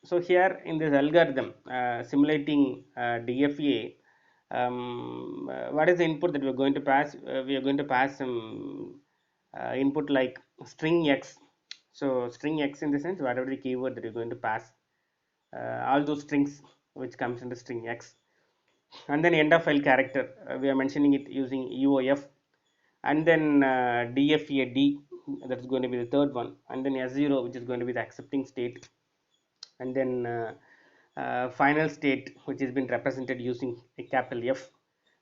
So here in this algorithm simulating DFA, what is the input that we are going to pass? We are going to pass some input like string x. So string x in the sense whatever the keyword that you're going to pass, all those strings which comes in the string x, and then end of file character, we are mentioning it using UOF, and then DFA D, that's going to be the third one, and then S0 which is going to be the accepting state, and then final state which has been represented using a capital F,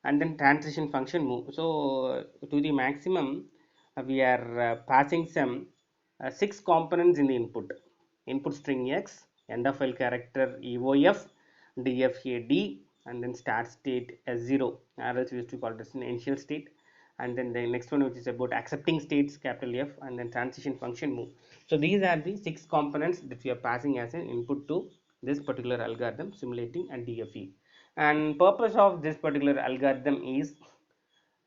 and then transition function move. So to the maximum, we are passing some six components in the input string x, end of file character EOF, DFAD, and then start state S0, or else we used to call this an initial state, and then the next one which is about accepting states, capital F, and then transition function move. So these are the six components that we are passing as an input to this particular algorithm simulating a DFE. And purpose of this particular algorithm is,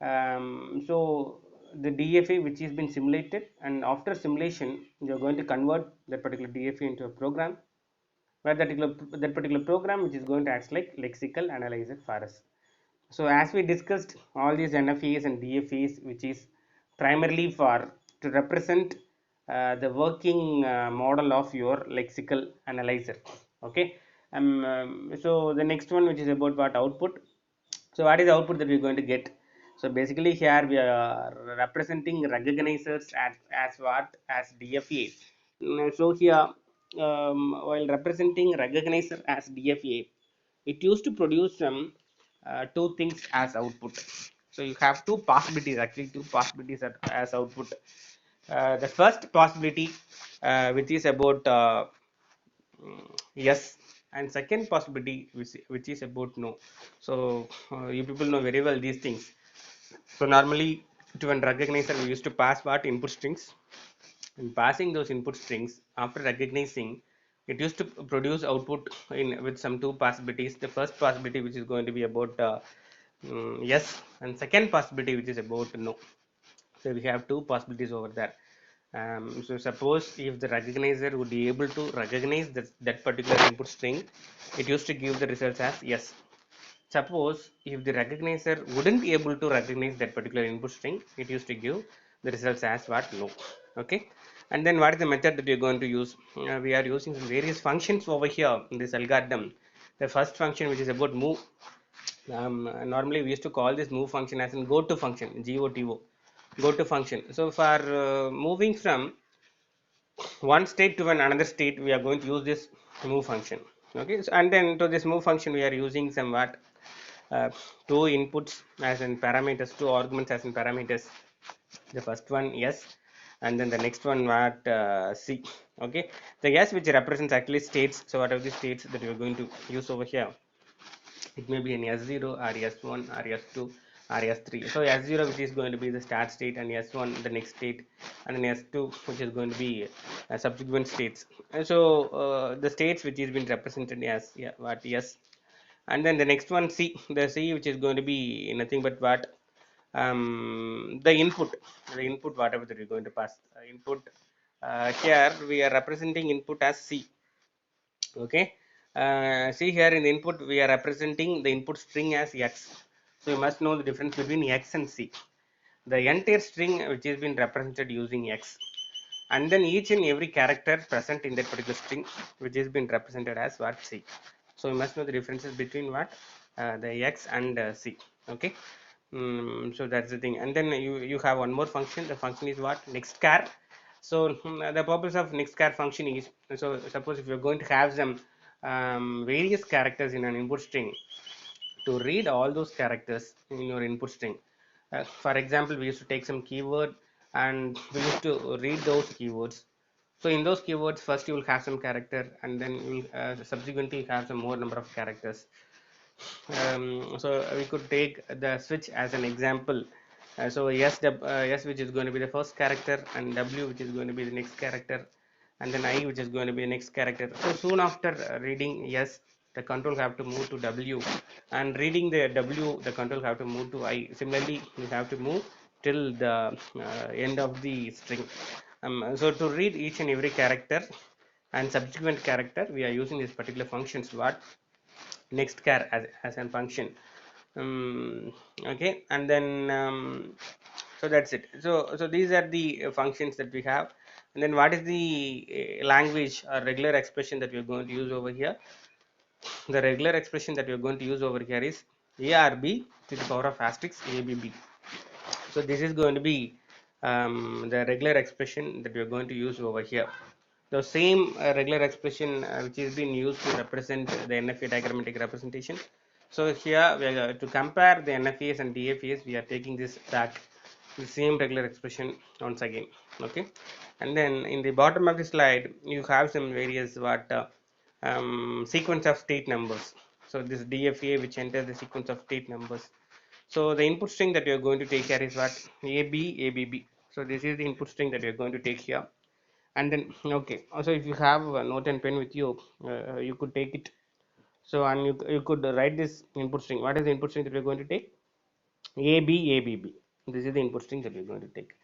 so the DFA which has been simulated, and after simulation you are going to convert that particular DFA into a program, where that particular program which is going to act like lexical analyzer for us. So as we discussed, all these NFAs and DFAs, which is primarily for to represent the working model of your lexical analyzer. Okay. So the next one, which is about what output. So what is the output that we're going to get? So basically here we are representing recognizers as what, as DFAs. So here, while representing recognizer as DFA, it used to produce some two things as output. So you have two possibilities, actually two possibilities as output. The first possibility, which is about yes, and second possibility which is about no. So you people know very well these things. So normally to an recognizer we used to pass what, input strings, and passing those input strings after recognizing, it used to produce output in with some two possibilities. The first possibility which is going to be about yes, and second possibility which is about no. So we have two possibilities over there. So suppose if the recognizer would be able to recognize that particular input string, it used to give the results as yes. Suppose if the recognizer wouldn't be able to recognize that particular input string, it used to give the results as what, no. Okay. And then what is the method that you're going to use? We are using some various functions over here in this algorithm. The first function, which is about move, normally we used to call this move function as in go to function, go to function. So for moving from one state to another state, we are going to use this move function. Okay. So, and then to this move function we are using some what, two inputs as in parameters, two arguments as in parameters. The first one yes, and then the next one what, C. Okay. The S which represents actually states. So what are the states that we are going to use over here? It may be an S0 or S1 or S2 or S3. So S0 which is going to be the start state, and S1 the next state, and then S2 which is going to be subsequent states. And so the states which is been represented as, yeah, what, yes, and then the next one C, the C which is going to be nothing but what, the input whatever that we're going to pass, input, here we are representing input as C. Okay. See here in the input we are representing the input string as x. So you must know the difference between x and C. The entire string which has been represented using x, and then each and every character present in that particular string which has been represented as what, C. So you must know the differences between what, the x and C. Okay. So that's the thing. And then you have one more function. The function is what, next char. So the purpose of next char function is, so suppose if you're going to have some various characters in an input string, to read all those characters in your input string. For example, we used to take some keyword and we used to read those keywords. So in those keywords, first you will have some character, and then you will subsequently have some more number of characters. So we could take the switch as an example. So S which is going to be the first character, and W which is going to be the next character, and then I which is going to be the next character. So soon after reading yes, the control have to move to W, and reading the W, the control have to move to I. Similarly, you have to move till the end of the string. So to read each and every character, and subsequent character we are using this particular functions what next char as a function. Okay, and then so that's it. So these are the functions that we have, and then what is the language or regular expression that we are going to use over here? The regular expression that we are going to use over here is ARB to the power of asterisk ABB. So this is going to be the regular expression that we are going to use over here. The same regular expression which is being used to represent the NFA diagrammatic representation. So here we are to compare the NFAs and DFAs, we are taking this back the same regular expression once again. Okay, and then in the bottom of the slide you have some various what sequence of state numbers. So this DFA which enters the sequence of state numbers. So the input string that you are going to take here is what? AB, ABB. So this is the input string that you are going to take here. And then, okay. Also, if you have a note and pen with you, you could take it. So, and you could write this input string. What is the input string that we are going to take? AB, ABB. This is the input string that we are going to take.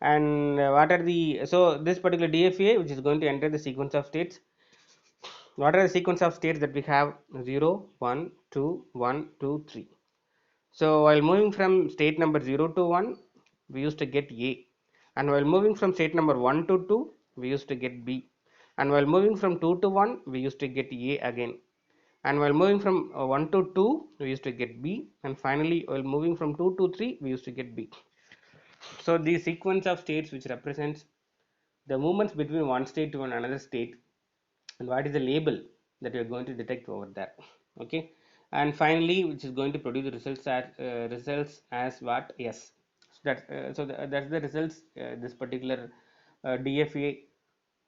And what are the, so this particular DFA, which is going to enter the sequence of states. What are the sequence of states that we have? 0, 1, 2, 1, 2, 3. So while moving from state number 0 to 1, we used to get A. And while moving from state number 1 to 2, we used to get B. And while moving from 2 to 1, we used to get A again. And while moving from 1 to 2, we used to get B. And finally, while moving from 2 to 3, we used to get B. So the sequence of states which represents the movements between one state to another state, and what is the label that you are going to detect over there. Okay, and finally which is going to produce the results as what? Yes. So that's the results this particular DFA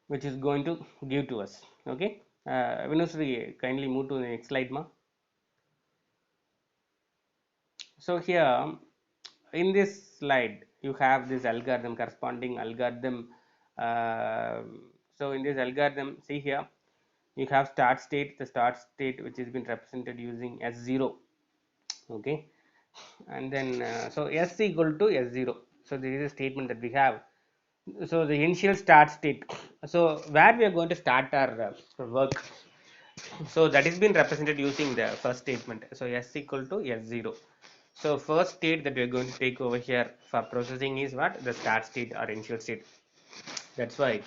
which is going to give to us. Okay, Vinusri, kindly move to the next slide, ma. So here in this slide you have this algorithm, corresponding algorithm. uh, so in this algorithm, see here you have start state, the start state which has been represented using S0. Okay, and then so S equal to S0. So this is a statement that we have. So the initial start state, so where we are going to start our work, so that is been represented using the first statement. So S equal to S0. So first state that we are going to take over here for processing is what? The start state or initial state. That's why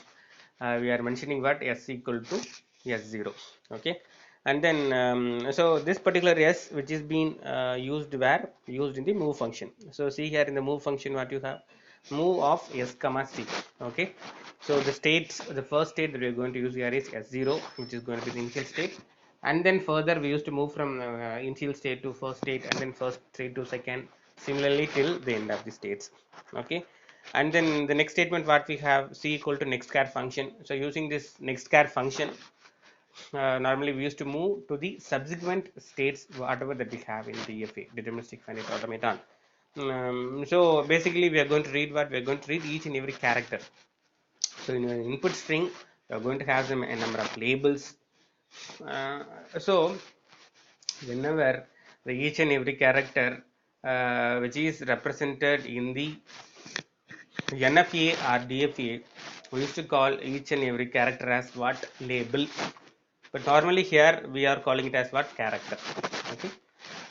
we are mentioning what? S equal to S0. Okay, and then so this particular S which is being used where? Used in the move function. So see here in the move function what you have? Move of S comma C. Okay, so the states, the first state that we are going to use here is S0, which is going to be the initial state, and then further we used to move from initial state to first state, and then first state to second, similarly till the end of the states. Okay, and then the next statement what we have, C equal to next char function. So using this next char function, normally we used to move to the subsequent states whatever that we have in DFA, deterministic finite automaton. So basically we are going to read what? We are going to read each and every character. So in an input string we are going to have them a number of labels. So whenever the each and every character which is represented in the NFA or DFA, we used to call each and every character as what? Label. But normally here we are calling it as what? Character. Okay.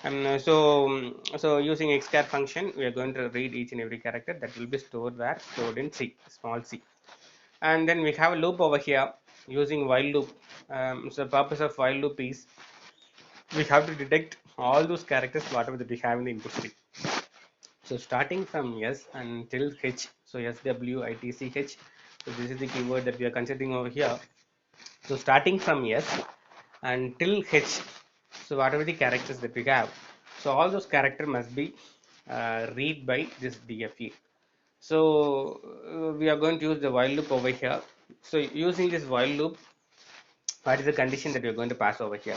And so using xchar function, we are going to read each and every character that will be stored where? Stored in C, small c. And then we have a loop over here using while loop. So the purpose of while loop is we have to detect all those characters whatever that we have in the input stream. So starting from S until H, so SWITCH, so this is the keyword that we are considering over here. So starting from S until H, so whatever the characters that we have, so all those characters must be read by this DFA. So we are going to use the while loop over here. So using this while loop, what is the condition that we are going to pass over here?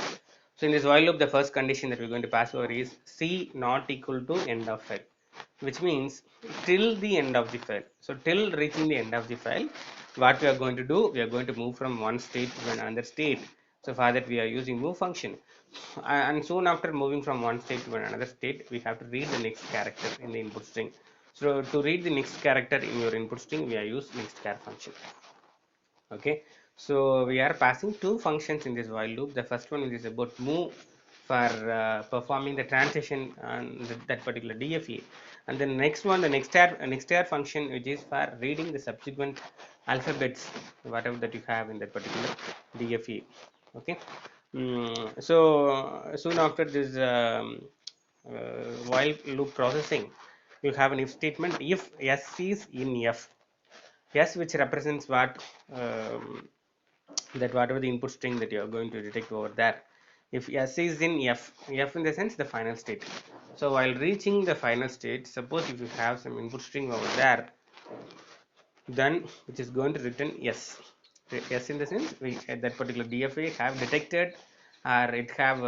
So in this while loop, the first condition that we're going to pass over is C not equal to end of file, which means till the end of the file. So till reaching the end of the file, what we are going to do, we are going to move from one state to another state. So for that we are using move function, and soon after moving from one state to another state, we have to read the next character in the input string. So to read the next character in your input string, we are use next char function. Okay, So we are passing two functions in this while loop. The first one is about move for performing the transition on that particular DFA, and then next one, the next function, which is for reading the subsequent alphabets, whatever that you have in that particular DFA. Okay. So soon after this while loop processing, you have an if statement if S is in F. S, which represents what, that whatever the input string that you are going to detect over there. If S is in F in the sense the final state. So while reaching the final state, suppose if you have some input string over there, then which is going to return S. S in the sense we at that particular DFA have detected, or it have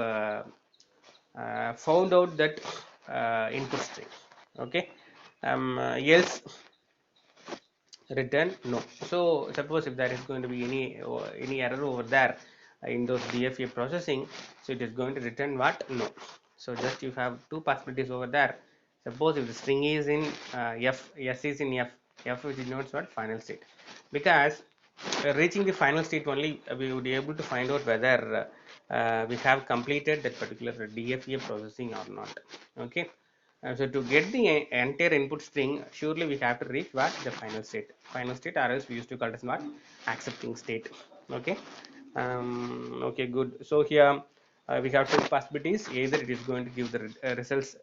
found out that input string. Okay. Else return no. So suppose if there is going to be any error over there in those DFA processing, so it is going to return what? No. So just you have two possibilities over there. Suppose if the string is in F, S is in F which denotes what? Final state. Because reaching the final state only, we would be able to find out whether we have completed that particular DFA processing or not. Okay. So to get the entire input string, surely we have to reach what? The final state. Final state, or else we used to call it as what? Accepting state. Okay. Okay, good. So here we have two possibilities. Either it is going to give the results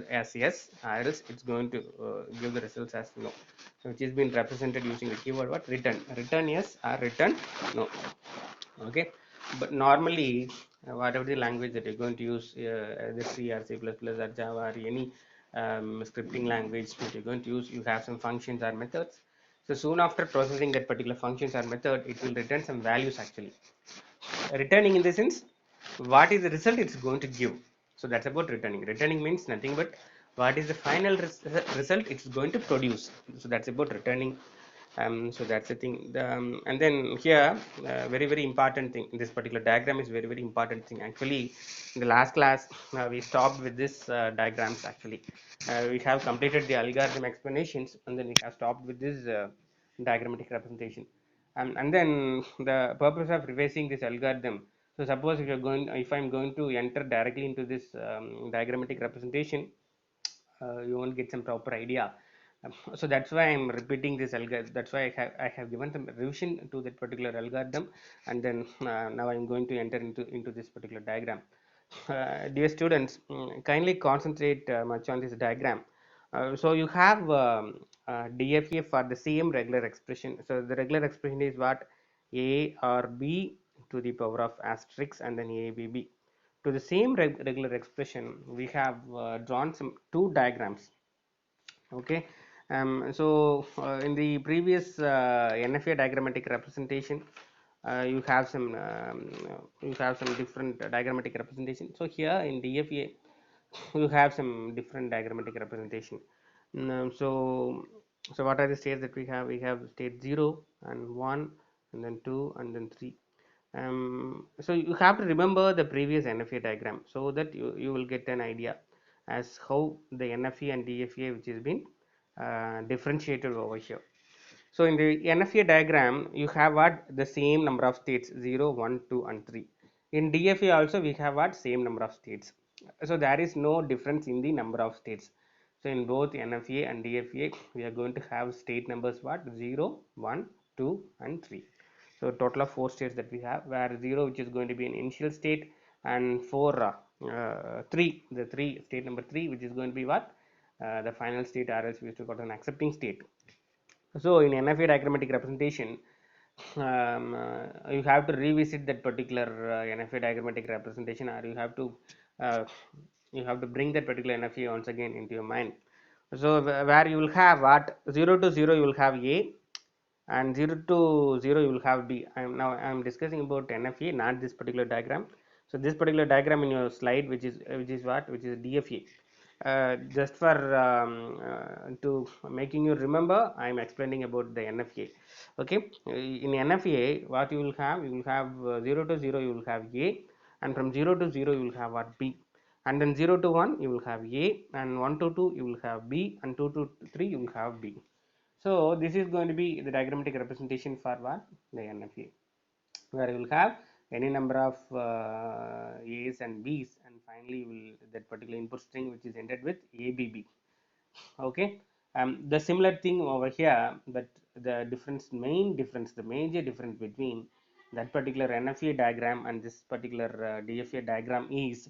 as yes, or else it's going to give the results as no. So which is being represented using the keyword what? Return. Return yes or return no. Okay, but normally whatever the language that you're going to use, either C or C++ or Java or any scripting language that you're going to use, you have some functions or methods. So soon after processing that particular functions or method, it will return some values actually. Returning in the sense, what is the result it's going to give. So that's about returning. Returning means nothing but what is the final result it's going to produce. So that's about returning. So that's the thing. And then here, very important thing, this particular diagram is very important thing actually. In the last class, we stopped with this diagrams actually. We have completed the algorithm explanations, and then we have stopped with this diagrammatic representation. And then the purpose of revising this algorithm, so suppose if I'm going to enter directly into this diagrammatic representation, you won't get some proper idea. So that's why I'm repeating this algorithm. That's why I have given some revision to that particular algorithm, and then now I'm going to enter into this particular diagram. Dear students, kindly concentrate much on this diagram. So you have DFA for the same regular expression. So the regular expression is what? A or B to the power of asterisk and then A B B. To the same regular expression, we have drawn some two diagrams. Okay. In the previous NFA diagrammatic representation, you have some different diagrammatic representation. So here in DFA, you have some different diagrammatic representation. So what are the states that we have? We have state 0 and 1 and then 2 and then 3. So you have to remember the previous NFA diagram so that you will get an idea as how the NFA and DFA which has been differentiated over here. So in the NFA diagram, you have what? The same number of states 0, 1, 2 and 3. In DFA also we have what? Same number of states. So there is no difference in the number of states. So in both NFA and DFA, we are going to have state numbers what? 0, 1, 2 and 3. So total of 4 states that we have, where 0 which is going to be an initial state, and 3, the 3 state number 3 which is going to be what? The final state, or else we used to call an accepting state. So in NFA diagrammatic representation, you have to revisit that particular NFA diagrammatic representation, or uh, you have to bring that particular NFA once again into your mind. So where you will have what? 0 to 0 you will have A, and 0 to 0 you will have B. I am discussing about NFA, not this particular diagram. So this particular diagram in your slide, which is what? Which is DFA. Just for to making you remember, I am explaining about the NFA. Okay, in NFA, what you will have? You will have 0 to 0 you will have A, and from 0 to 0 you will have what? B, and then 0 to 1 you will have A, and 1 to 2 you will have B, and 2 to 3 you will have B. So this is going to be the diagrammatic representation for what? The NFA. where you will have any number of A's and B's, and finally you will that particular input string which is ended with ABB. Okay, the similar thing over here, but the main difference, the major difference between that particular NFA diagram and this particular DFA diagram is,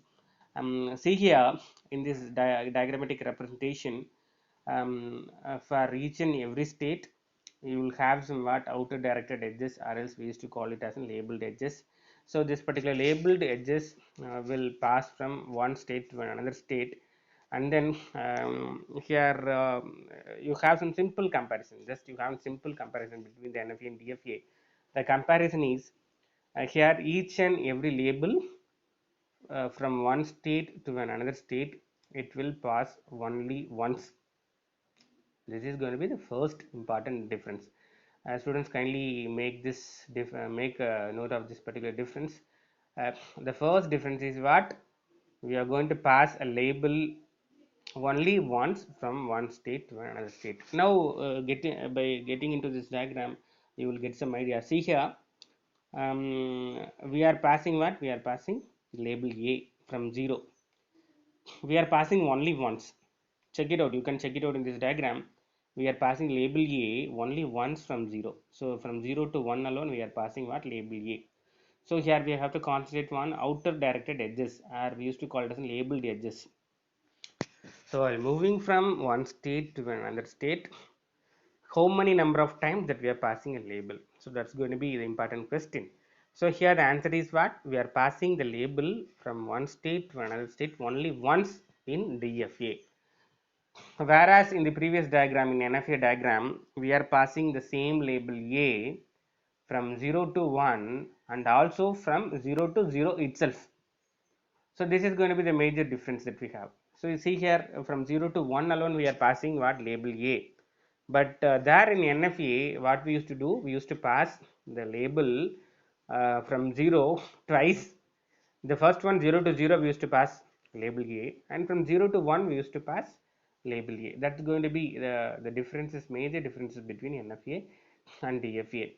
see here in this diagrammatic representation, for each and every state you will have some what outer directed edges, or else we used to call it as labeled edges. So this particular labeled edges will pass from one state to another state, and then here you have some simple comparison, just you have simple comparison between the NFA and DFA. The comparison is, here each and every label from one state to another state, it will pass only once. This is going to be the first important difference. Students, kindly make this make a note of this particular difference. The first difference is what? We are going to pass a label only once from one state to another state. Now, by getting into this diagram, you will get some idea. See here, we are passing what? We are passing label A from 0. We are passing only once. Check it out. You can check it out in this diagram. We are passing label A only once from 0. So from 0 to 1 alone, we are passing what? Label A. So here we have to concentrate on outer directed edges, or we used to call it as labeled edges. So while moving from one state to another state, how many number of times that we are passing a label? So that's going to be the important question. So here the answer is what? We are passing the label from one state to another state only once in DFA. Whereas in the previous diagram, in NFA diagram, we are passing the same label A from 0 to 1 and also from 0 to 0 itself. So this is going to be the major difference that we have. So you see here, from 0 to 1 alone we are passing what? Label A. But there in NFA, what we used to do, we used to pass the label from 0 twice. The first one, 0 to 0, we used to pass label A, and from 0 to 1 we used to pass label A. That's going to be the differences, major differences between NFA and DFA.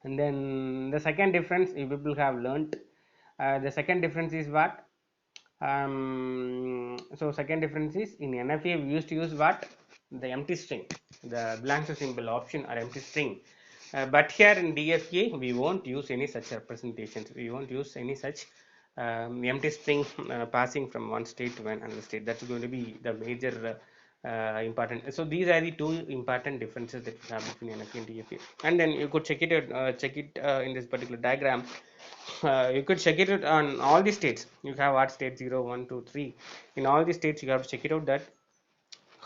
And then the second difference you people have learnt, the second difference is what? So second difference is, in NFA we used to use what? The empty string, the blank symbol option or empty string. But here in DFA we won't use any such representations. We won't use any such empty string passing from one state to another state. That's going to be the major important. So these are the two important differences that we have between NFA and DFA. And then you could check it out, in this particular diagram. You could check it out on all the states. You have what? State 0, 1, 2, 3. In all the states you have to check it out that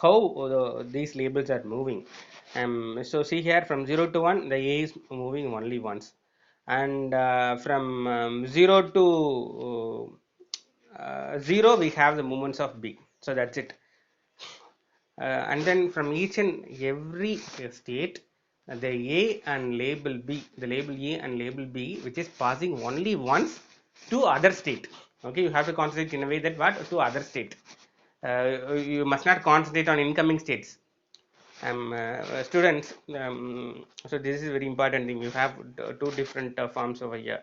how these labels are moving. So see here, from 0 to 1 the A is moving only once, and from 0 to 0 we have the movements of B. So that's it. And then from each and every state, the A and label B, the label A and label B, which is passing only once to other state. Okay, you have to concentrate in a way that what? To other state. You must not concentrate on incoming states. Students, so this is very important thing. You have two different forms over here.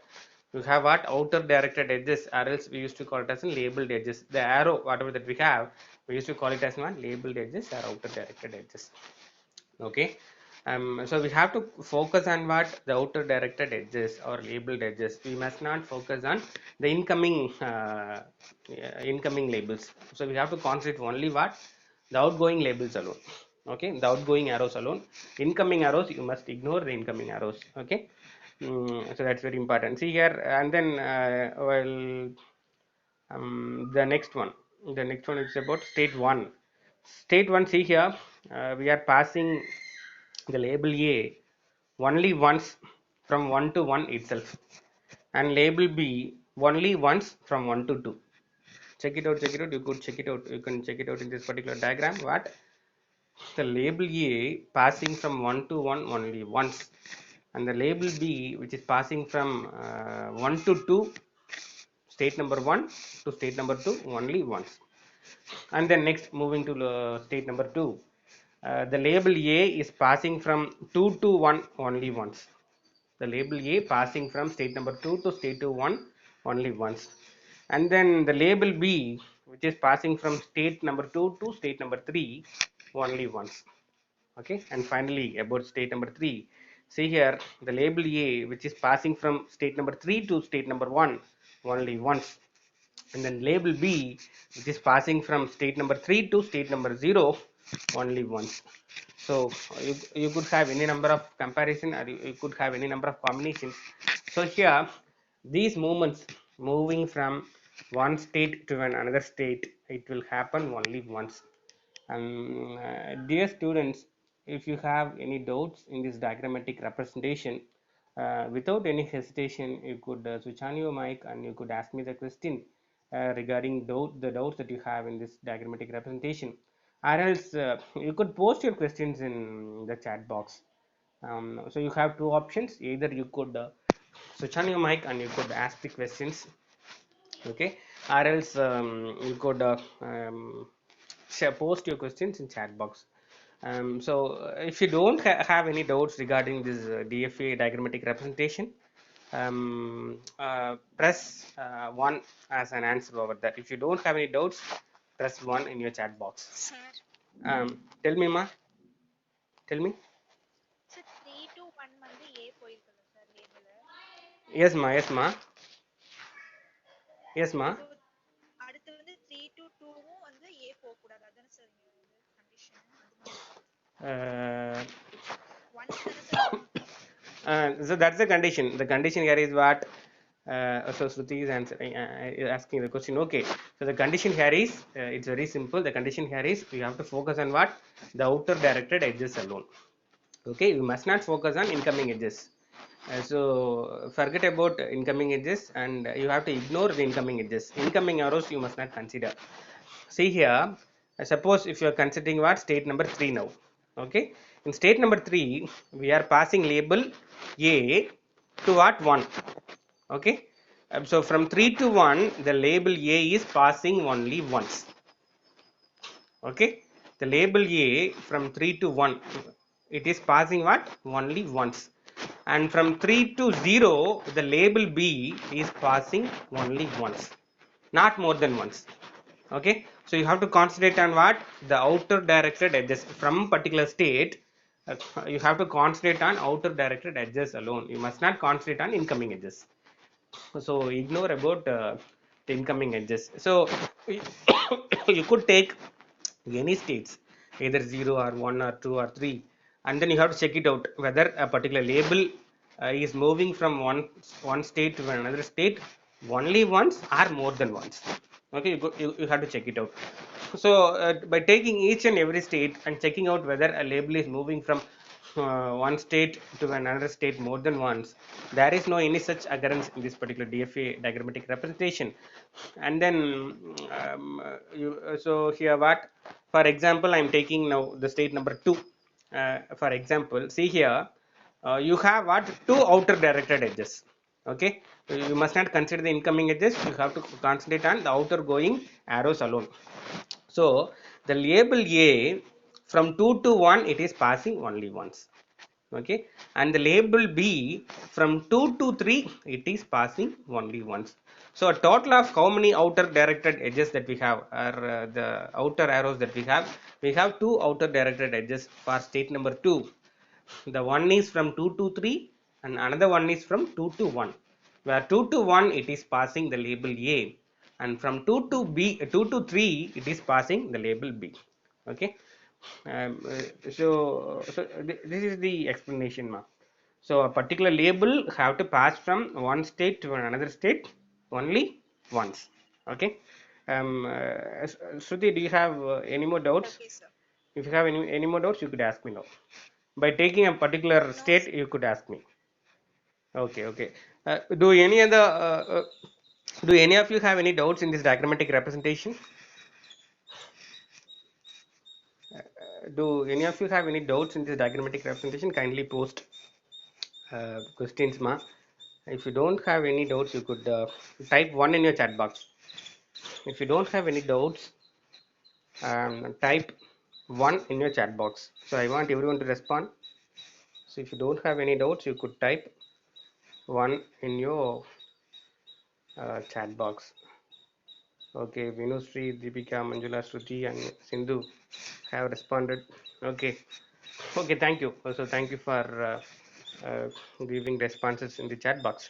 You have what? Outer directed edges, or else we used to call it as labeled edges. The arrow, whatever that we have, we used to call it as what? Labeled edges or outer directed edges. Okay. So we have to focus on what? The outer directed edges or labeled edges. We must not focus on the incoming labels. So we have to concentrate only what? The outgoing labels alone. Okay, the outgoing arrows alone. Incoming arrows, you must ignore the incoming arrows. Okay. So that's very important. See here, and then the next one is about state 1. State 1, see here, we are passing the label A only once from 1 to 1 itself, and label B only once from 1 to 2. Check it out, check it out. You could check it out. You can check it out in this particular diagram. What? The label A passing from 1 to 1 only once, and the label B, which is passing from 1 to 2, state number 1 to state number 2 only once. And then next, moving to state number 2, the label A is passing from 2 to 1 only once. the label A passing from state number 2 to state 1 only once, and then the label B, which is passing from state number 2 to state number 3 only once. Okay, and finally about state number 3, see here the label A, which is passing from state number 3 to state number 1 only once, and then label B, which is passing from state number 3 to state number 0 only once. So you could have any number of comparison, or you could have any number of combinations. So here these movements moving from one state to another state, it will happen only once. And dear students, if you have any doubts in this diagrammatic representation, without any hesitation, you could switch on your mic and you could ask me the question regarding the doubts that you have in this diagrammatic representation, or else you could post your questions in the chat box. So you have two options: either you could switch on your mic and you could ask the questions, okay, or else you could post your questions in chat box. So if you don't have any doubts regarding this DFA diagrammatic representation, press 1 as an answer over that. If you don't have any doubts, press 1 in your chat box. Sir, Tell me, ma. Tell me. sir 3 to 1 வந்து A போயிருக்குல்ல sir label. Yes, ma. Yes, ma. Yes, ma. அடுத்து வந்து 3 to 2வும் வந்து A போக கூடாது. அதானே sir இங்க condition. Once தானே sir. So that's the condition. The condition here is what? So Shruti is asking the question. Okay. So the condition here is it's very simple. The condition here is you have to focus on what? The outer directed edges alone. Okay. You must not focus on incoming edges. So forget about incoming edges and you have to ignore the incoming edges. Incoming arrows you must not consider. See here, suppose if you are considering what? State number 3 now. Okay, in state number 3 we are passing label A to what? 1. Okay, so from 3 to 1 the label A is passing only once. Okay, the label A from 3 to 1, it is passing what? Only once. And from 3 to 0 the label B is passing only once, not more than once. Okay, so you have to concentrate on what? The outer directed edges from particular state. You have to concentrate on outer directed edges alone. You must not concentrate on incoming edges. So ignore about the incoming edges. So you could take any states, either 0 or 1 or 2 or 3, and then you have to check it out whether a particular label is moving from one state to another state only once or more than once. Okay, you have to check it out. So by taking each and every state and checking out whether a label is moving from one state to another state more than once, there is no any such occurrence in this particular DFA diagrammatic representation. And then so here what? For example, I am taking now the state number 2. For example, see here, you have what? Two outer directed edges. Okay, you must not consider the incoming edges. You have to concentrate on the outer going arrows alone. So the label A from 2 to 1 it is passing only once. Okay, and the label B from 2 to 3 it is passing only once. So a total of how many outer directed edges that we have, or the outer arrows that we have two outer directed edges for state number 2. The one is from 2 to 3 and another one is from 2 to 1. Where 2 to 1 it is passing the label A, and from 2 to 3 it is passing the label B. Okay, this is the explanation, ma. So a particular label have to pass from one state to another state only once. Okay, Shruti, do you have any more doubts? Okay, sir. If you have any more doubts, you could ask me now. By taking a particular state, you could ask me. Okay, okay. Do any other do any of you have any doubts in this diagrammatic representation? Do any of you have any doubts in this diagrammatic representation? Kindly post questions, ma. If you don't have any doubts, you could type 1 in your chat box. If you don't have any doubts, type 1 in your chat box. So I want everyone to respond. So if you don't have any doubts, you could type one in your chat box. Okay, Vinushree, Deepika, Manjula, Shruti, and Sindhu have responded. Okay, okay, thank you. Also, thank you for giving responses in the chat box.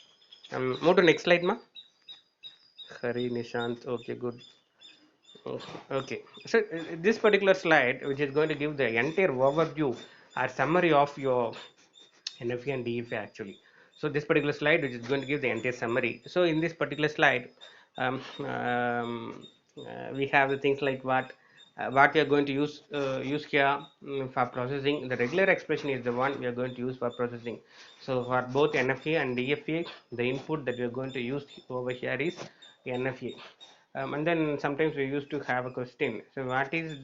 Move to next slide, ma. Hari Nishant. Okay, good. Okay, so this particular slide, which is going to give the entire overview or summary of your NFE and DFA actually. So this particular slide, which is going to give the entire summary. So in this particular slide, we have the things like what we are going to use here for processing. The regular expression is the one we are going to use for processing. So for both NFA and DFA, the input that we are going to use over here is NFA. And then sometimes we used to have a question. So what is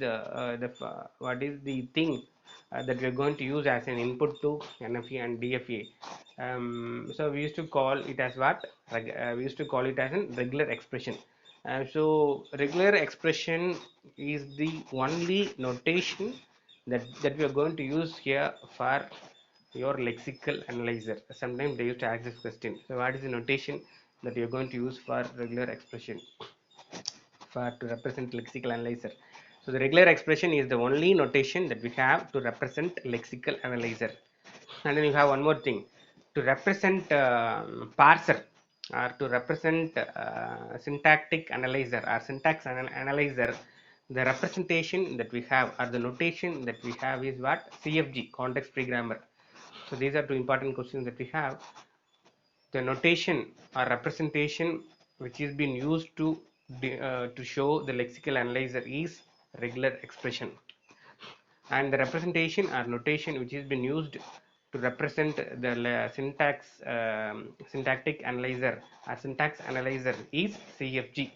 what is the thing that we are going to use as an input to NFA and DFA? So we used to call it as what? We used to call it as a regular expression. So regular expression is the only notation that we are going to use here for your lexical analyzer. Sometimes they used to ask this question. So what is the notation that you are going to use for regular expression for to represent lexical analyzer? So the regular expression is the only notation that we have to represent lexical analyzer. And then you have one more thing to represent parser or to represent syntactic analyzer or syntax analyzer. The representation that we have or the notation that we have is what? CFG, context free grammar. So these are two important questions that we have. The notation or representation which is being used to show the lexical analyzer is regular expression, and the representation or notation which has been used to represent the syntactic analyzer or syntax analyzer is CFG,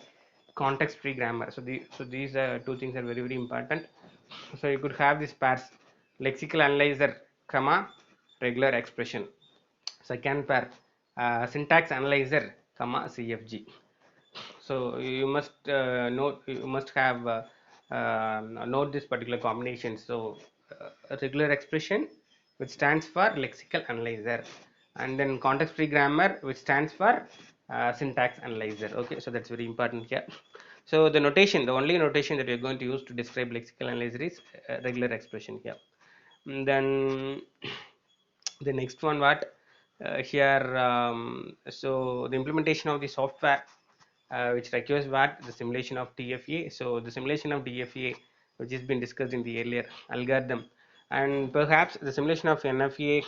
context free grammar. So these two things are very very important. So you could have this pairs lexical analyzer comma regular expression. Second pair syntax analyzer comma CFG. So you must have note this particular combination. So regular expression which stands for lexical analyzer, and then context free grammar which stands for syntax analyzer. Okay, so that's very important here. So the notation, the only notation that we are going to use to describe lexical analyzer is regular expression here. And then the next one, what here so the implementation of the software which requires what? The simulation of DFA. So the simulation of DFA, which has been discussed in the earlier algorithm, and perhaps the simulation of NFA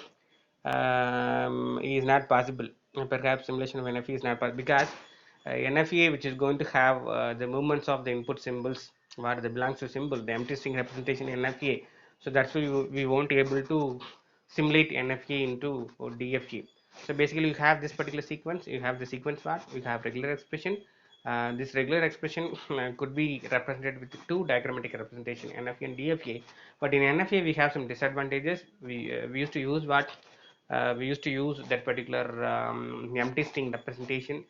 is not possible. Perhaps simulation of NFA is not possible because NFA, which is going to have the movements of the input symbols, what the belongs to symbol, the empty string representation in NFA. So that's why we won't be able to simulate NFA into DFA. So basically, you have this particular sequence. You have the sequence part. You have regular expression. This regular expression could be represented with two diagrammatic representation, NFA and DFA. But in NFA, we have some disadvantages. We used to use what? We used to use that particular empty string representation.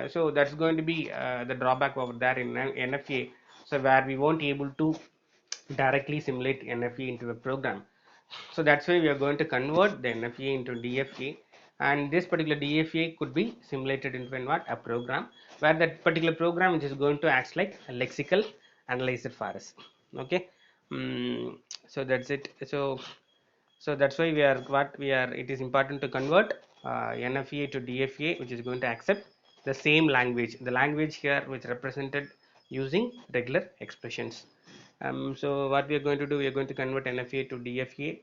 So that's going to be the drawback over there in NFA. So where we won't be able to directly simulate NFA into a program. So that's why we are going to convert the NFA into DFA, and this particular DFA could be simulated into what? A program, where that particular program which is going to act like a lexical analyzer for us. Okay, so that's it. So that's why it is important to convert NFA to DFA, which is going to accept the same language, the language here which represented using regular expressions. So what we are going to do, we are going to convert NFA to DFA,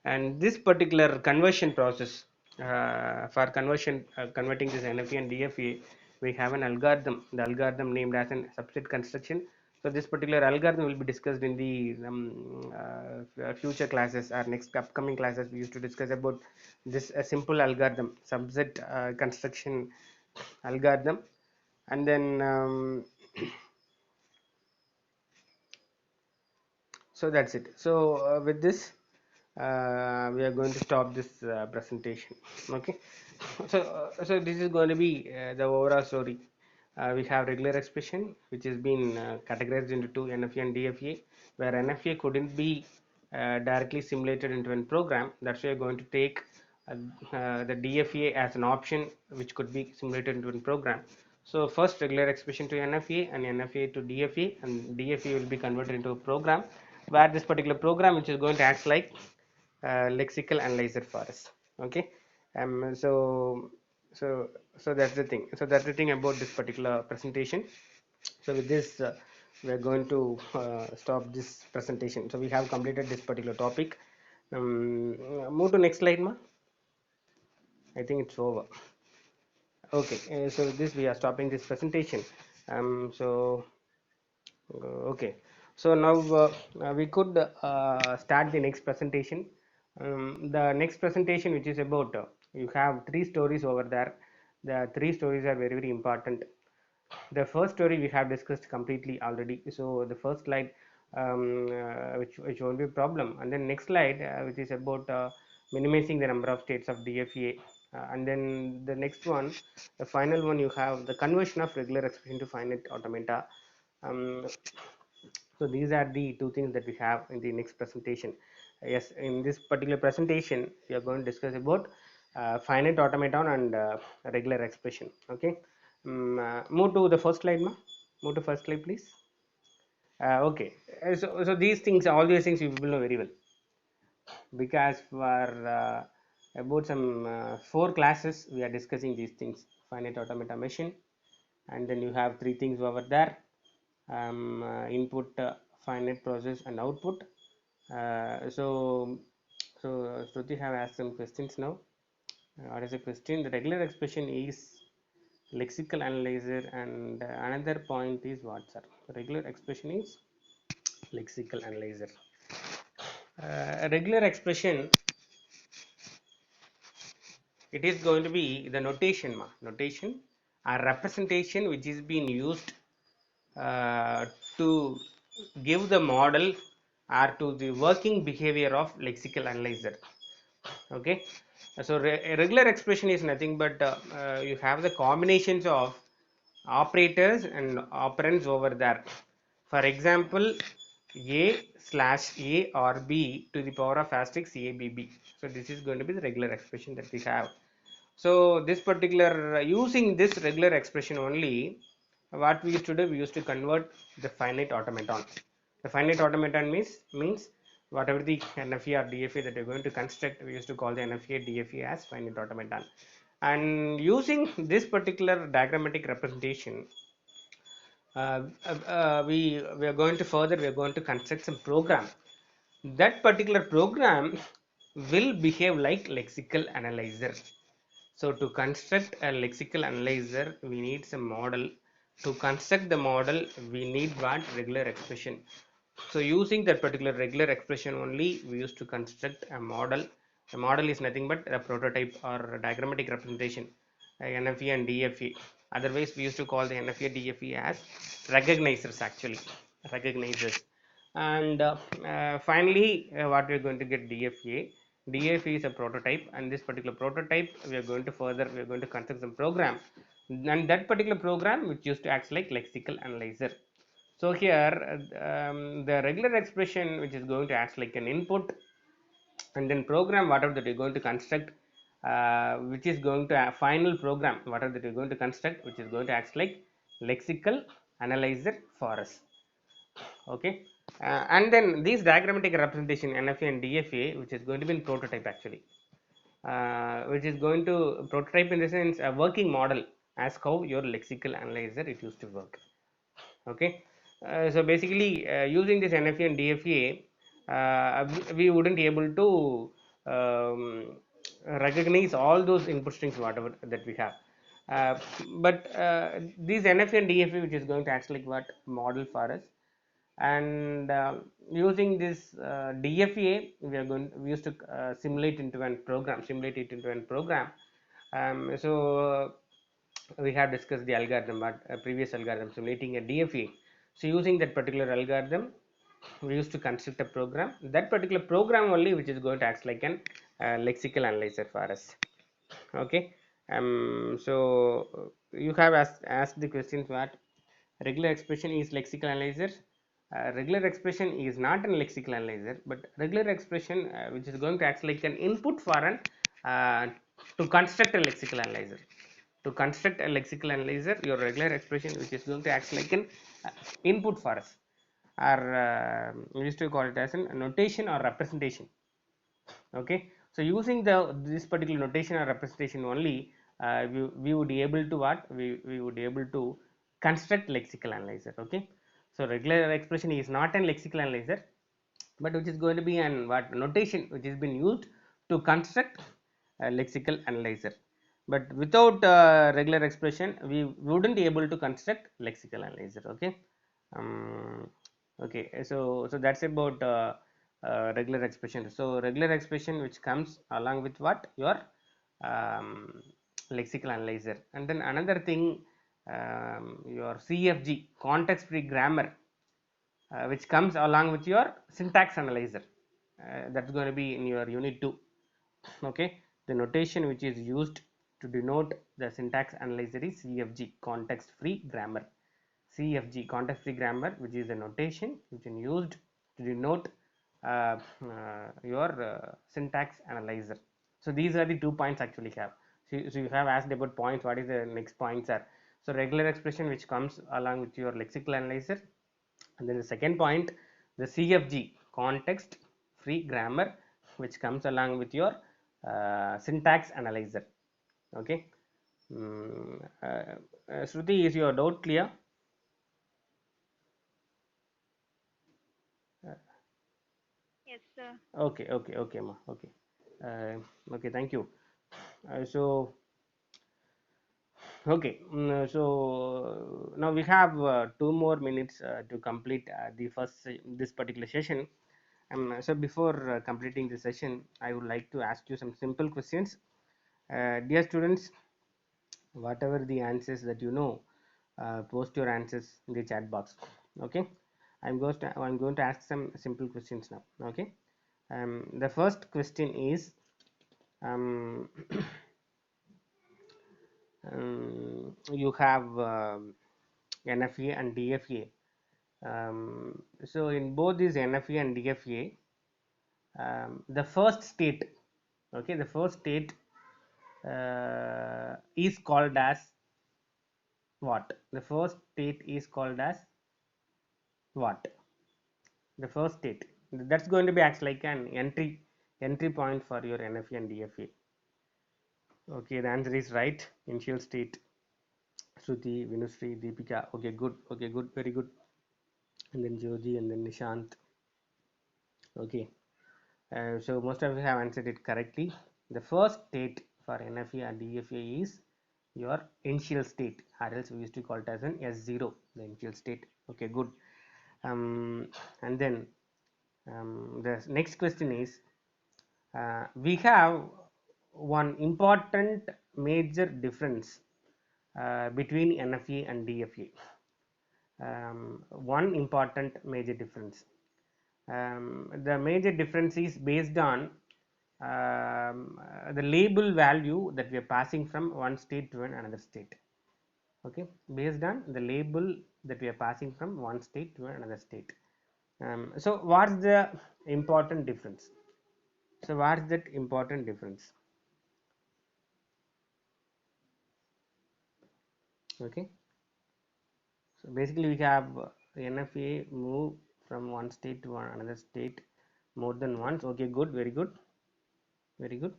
and this particular conversion process for converting this NFA and DFA, we have an algorithm, the algorithm named as an subset construction. So this particular algorithm will be discussed in the future classes or next upcoming classes. We used to discuss about this simple algorithm, subset construction algorithm, and then so that's it. So with this we are going to stop this presentation. Okay, so this is going to be the overall story. We have regular expression which has been categorized into two, NFA and DFA, where NFA couldn't be directly simulated into a program. That's why we're going to take the DFA as an option which could be simulated into a program. So first regular expression to NFA and NFA to DFA, and DFA will be converted into a program where this particular program which is going to act like lexical analyzer for us. Okay. So that's the thing. So that's the thing about this particular presentation. So with this, we are going to stop this presentation. So we have completed this particular topic. Move to next slide, ma. I think it's over. Okay, so this we are stopping this presentation. So okay, so now we could start the next presentation. The next presentation, which is about you have three stories over there. The three stories are very very important. The first story we have discussed completely already. So the first slide, which won't be a problem, and then next slide, which is about minimizing the number of states of DFA, and then the next one, the final one, you have the conversion of regular expression to finite automata. um, so these are the two things that we have in the next presentation. Yes, in this particular presentation we are going to discuss about finite automaton and regular expression. Okay. Move to the first slide, ma. Move to first slide, please. Okay. So these things, all these things you will know very well, because for about some 4 classes we are discussing these things: finite automata machine, and then you have three things over there: input, finite process, and output. So Shruti have asked some questions now. What is the question? The regular expression is lexical analyzer, and another point is what, sir? Regular expression is lexical analyzer. Regular expression, it is going to be the notation, notation or representation which is being used to give the model or to the working behavior of lexical analyzer. Okay. So a regular expression is nothing but you have the combinations of operators and operands over there. For example, a slash a or b to the power of asterisk abb. So this is going to be the regular expression that we have. So this particular using this regular expression only, what we used to do, we used to convert the finite automaton. The finite automaton means whatever the NFA or DFA that you're going to construct, we used to call the NFA DFA as finite automaton. And using this particular diagrammatic representation, we are going to further, we are going to construct some program. That particular program will behave like lexical analyzer. So to construct a lexical analyzer, we need some model. To construct the model, we need what? Regular expression. So using that particular regular expression only, we used to construct a model. A model is nothing but a prototype or a diagrammatic representation, NFA and DFA. Otherwise, we used to call the NFA DFA as recognizers, actually, recognizers. And finally, what we're going to get DFA. DFA is a prototype, and this particular prototype we are going to further, we are going to construct some program, and that particular program which used to act like lexical analyzer. So here the regular expression which is going to act like an input, and then program whatever that you're going to construct, which is going to a final program whatever that you're going to construct, which is going to act like lexical analyzer for us. Okay. And then these diagrammatic representation NFA and DFA, which is going to be in prototype actually, which is going to prototype in the sense a working model as how your lexical analyzer it used to work. Okay. So basically using this NFA and DFA, we wouldn't be able to recognize all those input strings whatever that we have. But these NFA and DFA, which is going to act like what model for us, and using this DFA, we used to simulate into a program, simulate it into a program. So we have discussed the algorithm, but previous algorithm simulating a DFA. So using that particular algorithm, we used to construct a program. That particular program only, which is going to act like an lexical analyzer for us. Okay. So you have asked the questions what regular expression is lexical analyzer. Regular expression is not an lexical analyzer, but regular expression which is going to act like an input for an uh, to construct a lexical analyzer. To construct a lexical analyzer, your regular expression, which is going to act like an input for us, or we used to call it as a notation or representation. Okay, so using this particular notation or representation only, we would be able to what we would be able to construct lexical analyzer. Okay, so regular expression is not an lexical analyzer, but which is going to be an what notation which has been used to construct a lexical analyzer. But without regular expression, we wouldn't be able to construct lexical analyzer. Okay, um, okay, so that's about regular expression. So regular expression which comes along with what your um, lexical analyzer. And then another thing, your CFG, context free grammar, which comes along with your syntax analyzer. That's going to be in your unit 2. Okay, the notation which is used to denote the syntax analyzer is CFG, context free grammar. CFG, context free grammar, which is a notation which is used to denote your syntax analyzer. So these are the 2 points actually have. So you have asked about points, what is the next points are. So regular expression which comes along with your lexical analyzer, and then the second point, the CFG, context free grammar, which comes along with your syntax analyzer. Okay, Shruti, is your doubt clear? Yes, sir. Okay, okay, okay, ma. Okay, okay. Thank you. So okay, so now we have 2 more minutes to complete the first this particular session. So before completing the session, I would like to ask you some simple questions. Dear students, whatever the answers that you know, post your answers in the chat box. Okay, I'm going to ask some simple questions now. Okay, the first question is, um, you have NFA and DFA. So in both these NFA and DFA, the first state, okay, the first state is called as what? The first state is called as what? The first state, that's going to be acts like an entry point for your NFA and DFA. Okay, the answer is right. Initial state. Shruti, Vinushree, Deepika. Okay, good. Okay, good. Very good. And then Joji, and then Nishant. Okay, so most of you have answered it correctly. The first state for NFA and DFA is your initial state, or else we used to call it as an S0, the initial state. Okay, good. And then the next question is, we have one important major difference between NFA and DFA. One important major difference. The major difference is based on the label value that we are passing from one state to another state. Okay, based on the label that we are passing from one state to another state. So what's the important difference? So what's that important difference? Okay, so basically we have NFA move from one state to another state more than once. Okay, good, very good, very good.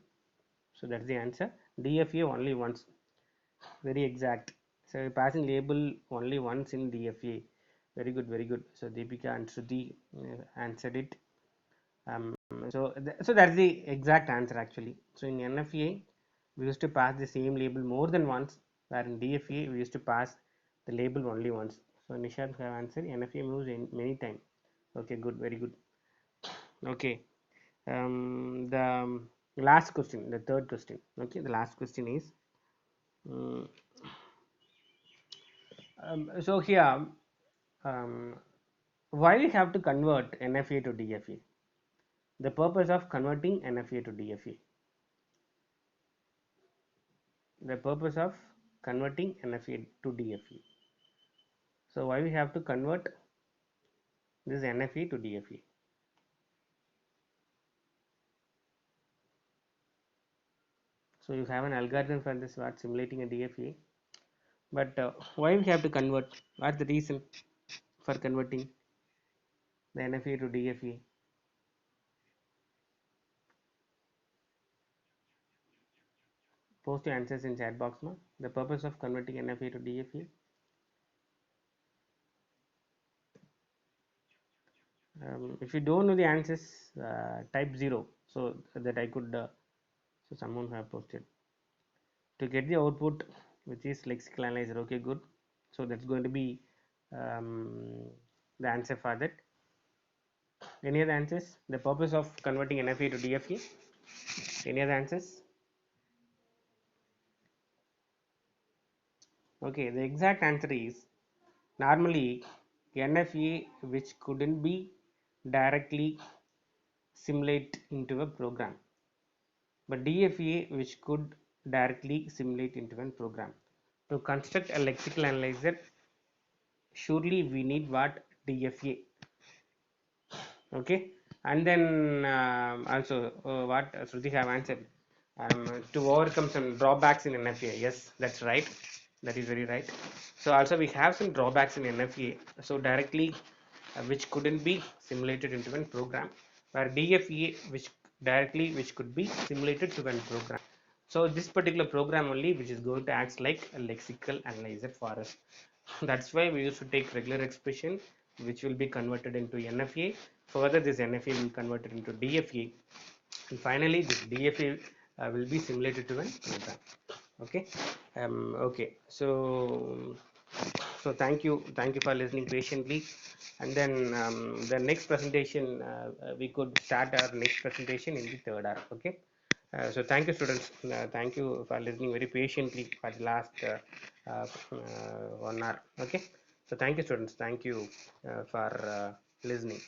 So that's the answer. DFA only once, very exact. So passing label only once in DFA. Very good, very good. So Deepika and Shruti answered it. So that's the exact answer actually. So in NFA, we used to pass the same label more than once, where in DFA we used to pass the label only once. So Nishad have answered NFA moves in many times. Okay, good, very good. Okay, the last question, the third question. Okay, the last question is, um, so here, um, why we have to convert NFA to DFA? The purpose of converting NFA to DFA. The purpose of converting NFA to DFA. So why we have to convert this NFA to DFA? So you have an algorithm for this what simulating a DFA, but why we have to convert? What's the reason for converting the NFA to DFA? Post your answers in chat box. No? The purpose of converting NFA to DFA. If you don't know the answers, type 0 so that I could. So someone have posted to get the output, which is lexical analyzer. Okay, good. So that's going to be the answer for that. Any other answers? The purpose of converting NFA to DFA. Any other answers? Okay, the exact answer is normally NFA which couldn't be directly simulate into a program, but DFA which could directly simulate into a program. To construct a lexical analyzer, surely we need what? DFA. Okay, and then also what Shruti have answered, to overcome some drawbacks in NFA. Yes, that's right, that is very right. So also we have some drawbacks in NFA, so directly which couldn't be simulated into one program, where DFA which could be simulated to one program. So this particular program only which is going to act like a lexical analyzer for us. That's why we used to take regular expression which will be converted into NFA. Further, this NFA will be converted into DFA, and finally this DFA will be simulated to an program. Okay. Okay, so thank you for listening patiently, and then the next presentation, we could start our next presentation in the third hour. Okay. So thank you, students. Thank you for listening very patiently for the last 1 hour. Okay. So thank you, students. Thank you for listening.